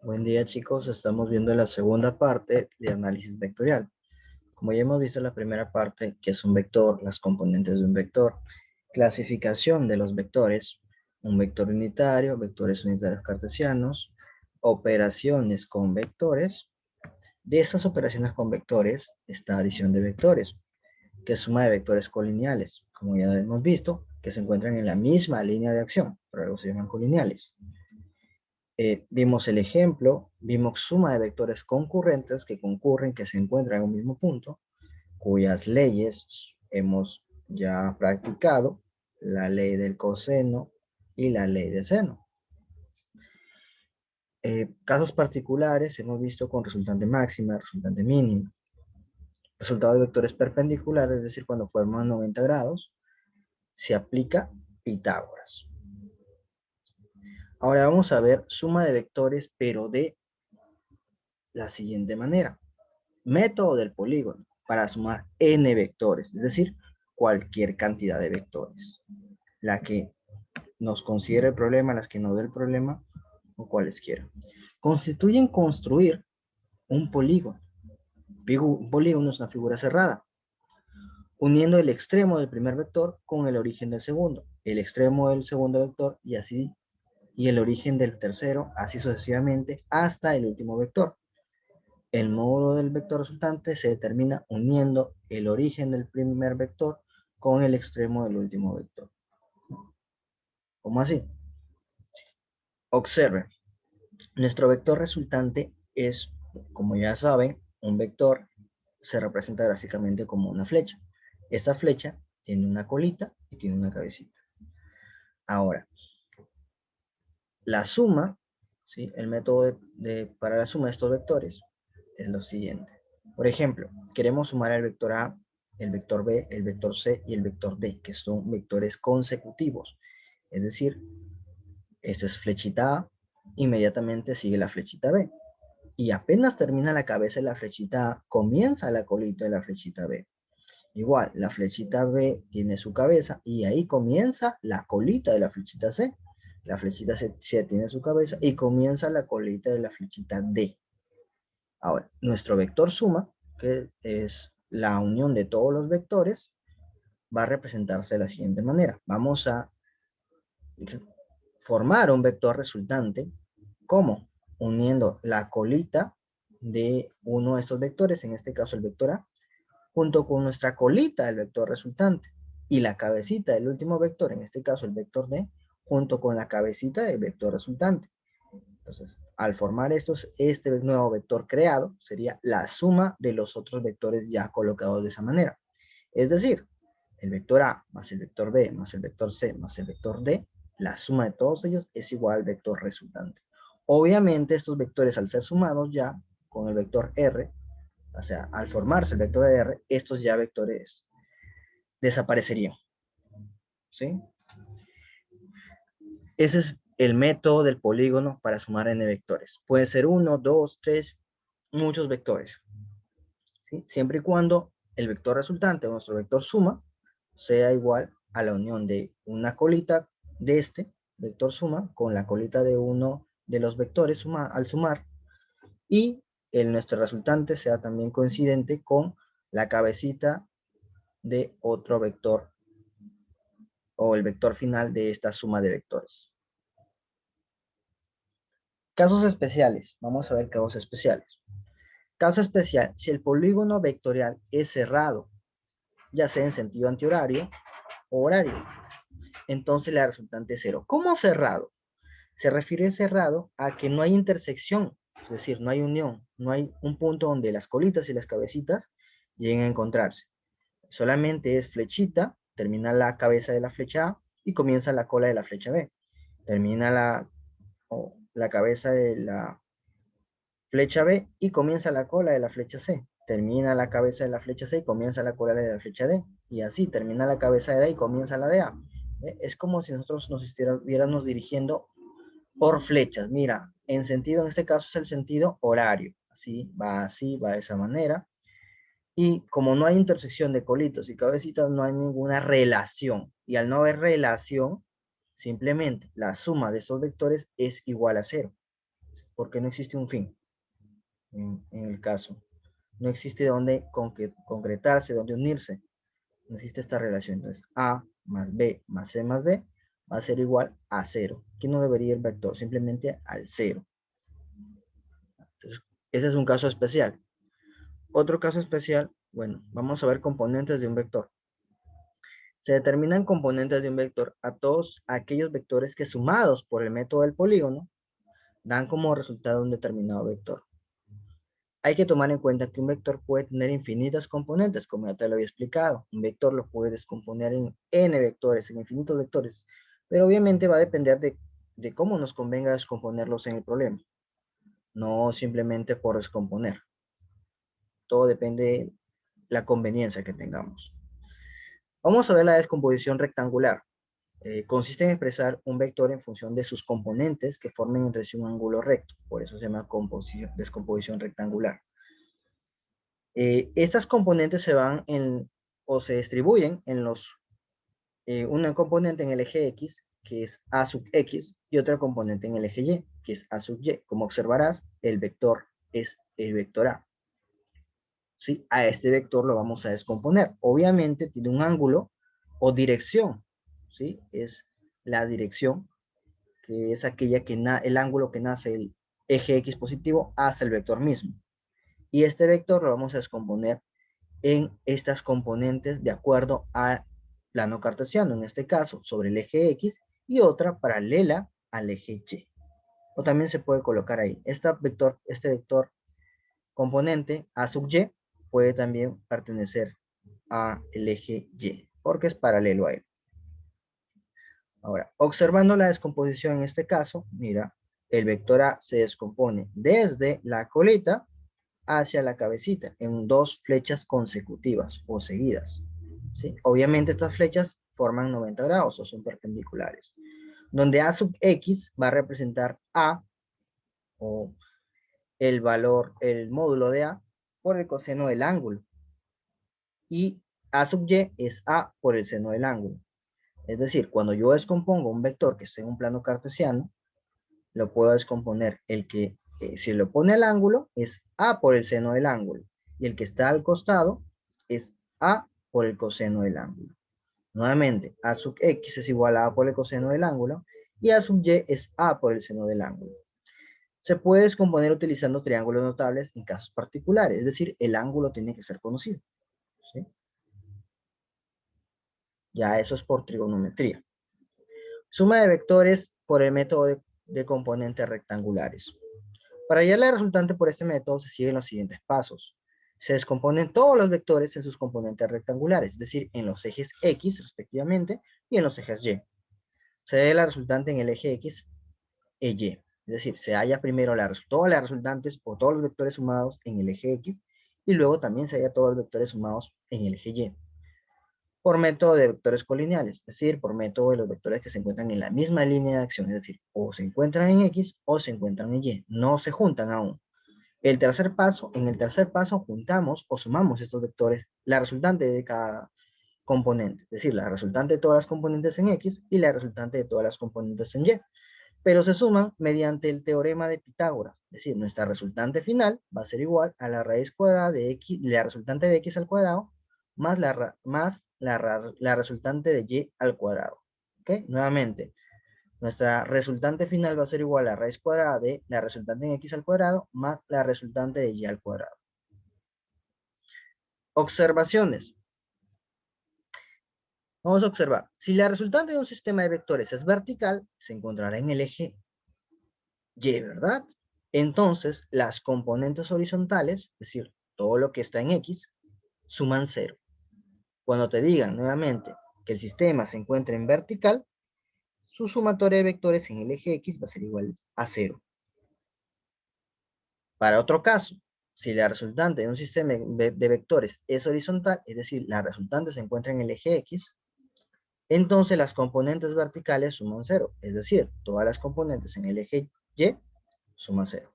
Buen día, chicos, estamos viendo la segunda parte de análisis vectorial. Como ya hemos visto en la primera parte, que es un vector, las componentes de un vector, clasificación de los vectores, un vector unitario, vectores unitarios cartesianos, operaciones con vectores. De estas operaciones con vectores está adición de vectores, que es suma de vectores colineales, como ya hemos visto, que se encuentran en la misma línea de acción, por algo se llaman colineales. Vimos el ejemplo, vimos suma de vectores concurrentes que concurren, que se encuentran en un mismo punto, cuyas leyes hemos ya practicado, la ley del coseno y la ley de seno. Casos particulares hemos visto con resultante máxima, resultante mínima. Resultado de vectores perpendiculares, es decir, cuando forman 90 grados, se aplica Pitágoras. Ahora vamos a ver suma de vectores, pero de la siguiente manera. Método del polígono para sumar n vectores, es decir, cualquier cantidad de vectores. La que nos considere el problema, las que no dé el problema, o cualesquiera. Constituyen construir un polígono. Un polígono es una figura cerrada, uniendo el extremo del primer vector con el origen del segundo, el extremo del segundo vector y así, y el origen del tercero, así sucesivamente, hasta el último vector. El módulo del vector resultante se determina uniendo el origen del primer vector con el extremo del último vector. ¿Cómo así? Observen, nuestro vector resultante es, como ya saben, un vector se representa gráficamente como una flecha. Esta flecha tiene una colita y tiene una cabecita. Ahora, la suma, ¿sí? El método para la suma de estos vectores es lo siguiente. Por ejemplo, queremos sumar el vector A, el vector B, el vector C y el vector D, que son vectores consecutivos. Es decir, esta es flechita A, inmediatamente sigue la flechita B. Y apenas termina la cabeza de la flechita A, comienza la colita de la flechita B. Igual, la flechita B tiene su cabeza y ahí comienza la colita de la flechita C. La flechita C tiene su cabeza y comienza la colita de la flechita D. Ahora, nuestro vector suma, que es la unión de todos los vectores, va a representarse de la siguiente manera. Vamos a formar un vector resultante, ¿cómo? Uniendo la colita de uno de estos vectores, en este caso el vector A, junto con nuestra colita del vector resultante y la cabecita del último vector, en este caso el vector D, junto con la cabecita del vector resultante. Entonces, al formar este nuevo vector creado sería la suma de los otros vectores ya colocados de esa manera. Es decir, el vector A más el vector B más el vector C más el vector D, la suma de todos ellos es igual al vector resultante. Obviamente estos vectores al ser sumados ya con el vector R, o sea, al formarse el vector R, estos ya vectores desaparecerían. ¿Sí? Ese es el método del polígono para sumar n vectores. Puede ser 1, 2, 3, muchos vectores. ¿Sí? Siempre y cuando el vector resultante o nuestro vector suma sea igual a la unión de una colita de este vector suma con la colita de uno de los vectores al sumar y nuestro resultante sea también coincidente con la cabecita de otro vector o el vector final de esta suma de vectores. Casos especiales. Vamos a ver casos especiales. Caso especial, si el polígono vectorial es cerrado, ya sea en sentido antihorario o horario, entonces la resultante es 0. ¿Cómo cerrado? Se refiere cerrado a que no hay intersección, es decir, no hay unión, no hay un punto donde las colitas y las cabecitas lleguen a encontrarse. Solamente es flechita, termina la cabeza de la flecha A y comienza la cola de la flecha B. Termina la cabeza de la flecha B y comienza la cola de la flecha C. Termina la cabeza de la flecha C y comienza la cola de la flecha D. Y así termina la cabeza de D y comienza la de A. Es como si nosotros nos estuviéramos dirigiendo por flechas. Mira, en este caso es el sentido horario. Así, va de esa manera. Y como no hay intersección de colitos y cabecitas, no hay ninguna relación. Y al no haber relación, simplemente la suma de estos vectores es igual a 0. porque no existe un fin en el caso. No existe dónde concretarse, dónde unirse. No existe esta relación. Entonces, A más B más C más D va a ser igual a 0. Aquí no debería ir el vector, simplemente al 0. Entonces, ese es un caso especial. Otro caso especial, bueno, vamos a ver componentes de un vector. Se determinan componentes de un vector a todos aquellos vectores que sumados por el método del polígono dan como resultado un determinado vector. Hay que tomar en cuenta que un vector puede tener infinitas componentes, como ya te lo había explicado. Un vector lo puede descomponer en n vectores, en infinitos vectores, pero obviamente va a depender de cómo nos convenga descomponerlos en el problema, no simplemente por descomponer. Todo depende de la conveniencia que tengamos. Vamos a ver la descomposición rectangular. Consiste en expresar un vector en función de sus componentes que formen entre sí un ángulo recto. Por eso se llama descomposición rectangular. Estas componentes se van o se distribuyen en una componente en el eje X, que es A sub X, y otra componente en el eje Y, que es A sub Y. Como observarás, el vector es el vector A. ¿Sí? A este vector lo vamos a descomponer. Obviamente tiene un ángulo o dirección, ¿sí? Es la dirección, que es aquella el ángulo que nace el eje X positivo hasta el vector mismo. Y este vector lo vamos a descomponer en estas componentes de acuerdo al plano cartesiano, en este caso sobre el eje X, y otra paralela al eje Y. O también se puede colocar ahí. Este vector componente A sub Y puede también pertenecer al eje Y, porque es paralelo a él. Ahora, observando la descomposición en este caso, mira, el vector A se descompone desde la colita hacia la cabecita en dos flechas consecutivas o seguidas. ¿Sí? Obviamente estas flechas forman 90 grados o son perpendiculares. Donde A sub X va a representar A o el módulo de A por el coseno del ángulo. Y A sub Y es A por el seno del ángulo. Es decir, cuando yo descompongo un vector que esté en un plano cartesiano, lo puedo descomponer. El que si lo pone al ángulo es A por el seno del ángulo. Y el que está al costado es A por el coseno del ángulo. Nuevamente, A sub X es igual a A por el coseno del ángulo y A sub Y es A por el seno del ángulo. Se puede descomponer utilizando triángulos notables en casos particulares, es decir, el ángulo tiene que ser conocido. ¿Sí? Ya eso es por trigonometría. Suma de vectores por el método de componentes rectangulares. Para hallar la resultante por este método se siguen los siguientes pasos. Se descomponen todos los vectores en sus componentes rectangulares, es decir, en los ejes X respectivamente y en los ejes Y. Se ve la resultante en el eje X e Y. Es decir, se halla primero todas las resultantes o todos los vectores sumados en el eje X y luego también se halla todos los vectores sumados en el eje Y. Por método de vectores colineales, es decir, por método de los vectores que se encuentran en la misma línea de acción, es decir, o se encuentran en X o se encuentran en Y, no se juntan aún. En el tercer paso juntamos o sumamos estos vectores, la resultante de cada componente, es decir, la resultante de todas las componentes en X y la resultante de todas las componentes en Y, pero se suman mediante el teorema de Pitágoras, es decir, nuestra resultante final va a ser igual a la raíz cuadrada de X, la resultante de X al cuadrado, más la resultante de Y al cuadrado. ¿Ok? Nuevamente, nuestra resultante final va a ser igual a la raíz cuadrada de la resultante en X al cuadrado más la resultante de Y al cuadrado. Observaciones. Vamos a observar. Si la resultante de un sistema de vectores es vertical, se encontrará en el eje Y, ¿verdad? Entonces, las componentes horizontales, es decir, todo lo que está en X, suman 0. Cuando te digan nuevamente que el sistema se encuentra en vertical, su sumatoria de vectores en el eje X va a ser igual a 0. Para otro caso, si la resultante de un sistema de vectores es horizontal, es decir, la resultante se encuentra en el eje X, entonces las componentes verticales suman 0. Es decir, todas las componentes en el eje Y suman 0.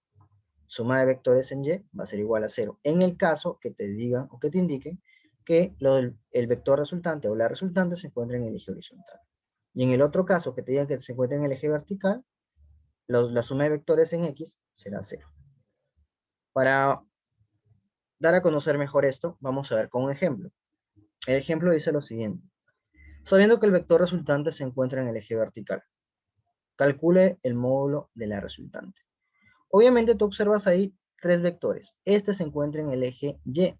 Suma de vectores en Y va a ser igual a 0. En el caso que te digan o que te indiquen que el vector resultante o la resultante se encuentra en el eje horizontal. Y en el otro caso que te digan que se encuentra en el eje vertical, la suma de vectores en X será 0. Para dar a conocer mejor esto, vamos a ver con un ejemplo. El ejemplo dice lo siguiente. Sabiendo que el vector resultante se encuentra en el eje vertical, calcule el módulo de la resultante. Obviamente tú observas ahí tres vectores. Este se encuentra en el eje Y.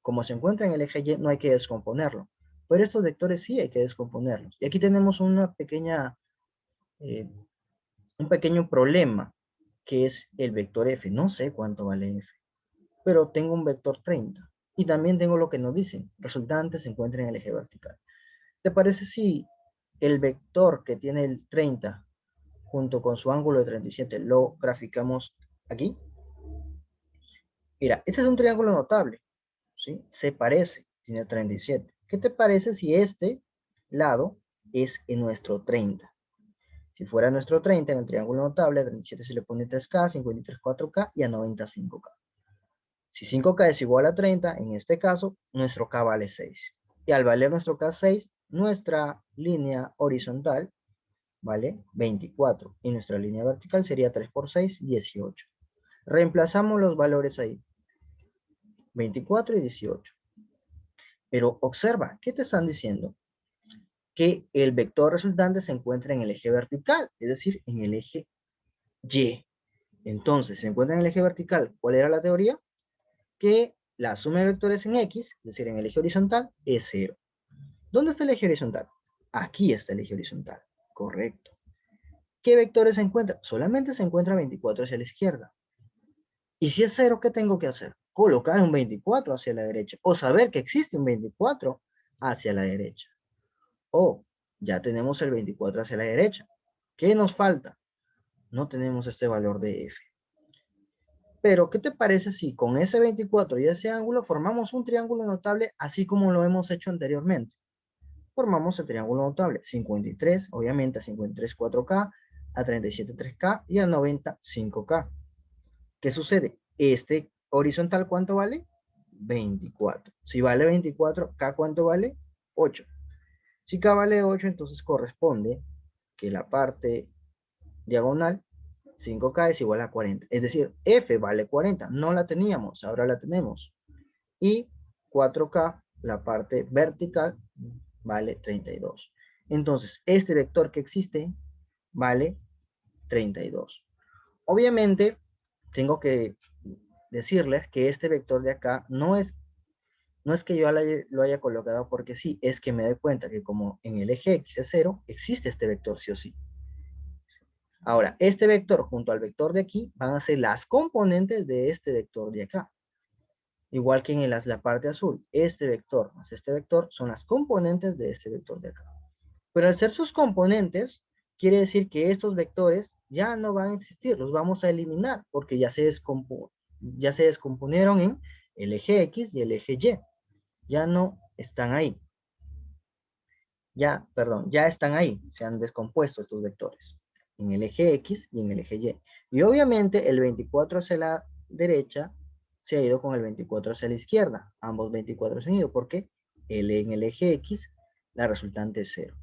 Como se encuentra en el eje Y, no hay que descomponerlo. Pero estos vectores sí hay que descomponerlos. Y aquí tenemos eh, un pequeño problema, que es el vector F. No sé cuánto vale F, pero tengo un vector 30. Y también tengo lo que nos dicen. Resultante se encuentra en el eje vertical. ¿Te parece si el vector que tiene el 30 junto con su ángulo de 37 lo graficamos aquí? Mira, este es un triángulo notable, ¿sí? Se parece, tiene 37. ¿Qué te parece si este lado es en nuestro 30? Si fuera nuestro 30 en el triángulo notable, a 37 se le pone 3K, 53 4K y a 90 5K. Si 5K es igual a 30, en este caso, nuestro K vale 6. Y al valer nuestro K 6, nuestra línea horizontal vale 24. Y nuestra línea vertical sería 3 por 6, 18. Reemplazamos los valores ahí. 24 y 18. Pero observa, ¿qué te están diciendo? Que el vector resultante se encuentra en el eje vertical, es decir, en el eje Y. Entonces, se encuentra en el eje vertical. ¿Cuál era la teoría? Que la suma de vectores en X, es decir, en el eje horizontal, es 0. ¿Dónde está el eje horizontal? Aquí está el eje horizontal. Correcto. ¿Qué vectores se encuentran? Solamente se encuentra 24 hacia la izquierda. Y si es 0, ¿qué tengo que hacer? Colocar un 24 hacia la derecha o saber que existe un 24 hacia la derecha. O ya tenemos el 24 hacia la derecha. ¿Qué nos falta? No tenemos este valor de F. Pero, ¿qué te parece si con ese 24 y ese ángulo formamos un triángulo notable así como lo hemos hecho anteriormente? Formamos el triángulo notable. 53, obviamente a 53 4K, a 37 3K y a 90 5K. ¿Qué sucede? Este horizontal, ¿cuánto vale? 24. Si vale 24, K, ¿cuánto vale? 8. Si K vale 8, entonces corresponde que la parte diagonal 5K es igual a 40. Es decir, F vale 40. No la teníamos, ahora la tenemos. Y 4K, la parte vertical, vale 32. Entonces, este vector que existe vale 32. Obviamente, tengo que decirles que este vector de acá no es que yo lo haya colocado porque sí, es que me doy cuenta que como en el eje X es 0, existe este vector sí o sí. Ahora, este vector junto al vector de aquí van a ser las componentes de este vector de acá. Igual que en la parte azul, este vector más este vector son las componentes de este vector de acá. Pero al ser sus componentes, quiere decir que estos vectores ya no van a existir, los vamos a eliminar porque ya se descomponieron en el eje X y el eje Y. Ya no están ahí. Ya están ahí, se han descompuesto estos vectores en el eje X y en el eje Y. Y obviamente el 24 hacia la derecha se ha ido con el 24 hacia la izquierda. Ambos 24 se han ido porque en el eje X la resultante es 0.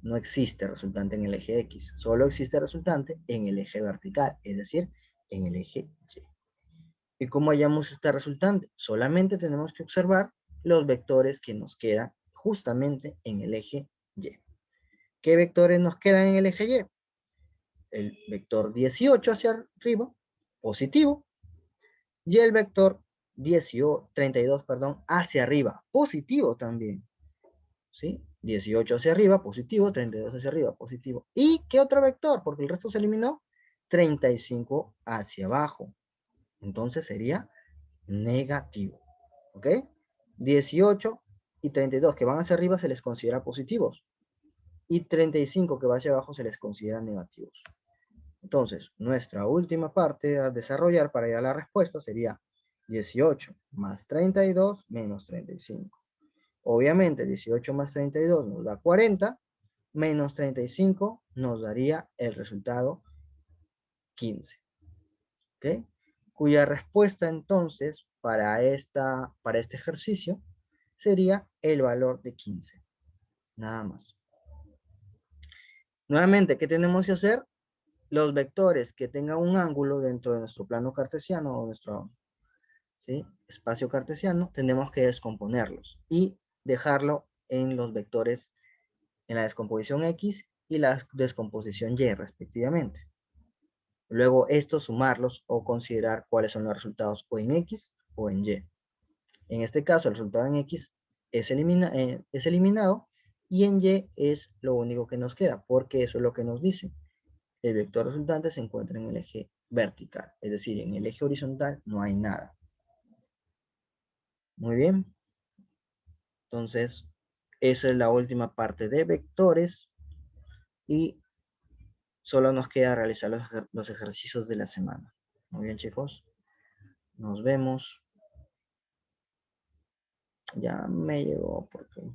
No existe resultante en el eje X, solo existe resultante en el eje vertical, es decir, en el eje Y. ¿Y cómo hallamos esta resultante? Solamente tenemos que observar los vectores que nos quedan justamente en el eje Y. ¿Qué vectores nos quedan en el eje Y? El vector 18 hacia arriba, positivo, y el vector 32, perdón, hacia arriba, positivo también. ¿Sí? 18 hacia arriba, positivo, 32 hacia arriba, positivo. ¿Y qué otro vector? Porque el resto se eliminó. 35 hacia abajo. Entonces sería negativo. ¿Ok? 18 y 32 que van hacia arriba se les considera positivos. Y 35 que va hacia abajo se les considera negativos. Entonces, nuestra última parte a desarrollar para ir a la respuesta sería 18 más 32 menos 35. Obviamente, 18 más 32 nos da 40, menos 35 nos daría el resultado 15. ¿Ok? Cuya respuesta entonces para este ejercicio sería el valor de 15. Nada más. Nuevamente, ¿qué tenemos que hacer? los vectores que tengan un ángulo dentro de nuestro plano cartesiano o nuestro, ¿sí?, espacio cartesiano, tenemos que descomponerlos y dejarlo en los vectores en la descomposición X y la descomposición Y respectivamente. Luego estos sumarlos o considerar cuáles son los resultados o en X o en Y. En este caso el resultado en X es eliminado y en Y es lo único que nos queda, porque eso es lo que nos dice. El vector resultante se encuentra en el eje vertical, es decir, en el eje horizontal no hay nada. Muy bien. Entonces, esa es la última parte de vectores y solo nos queda realizar los ejercicios de la semana. Muy bien, chicos. Nos vemos. Ya me llegó porque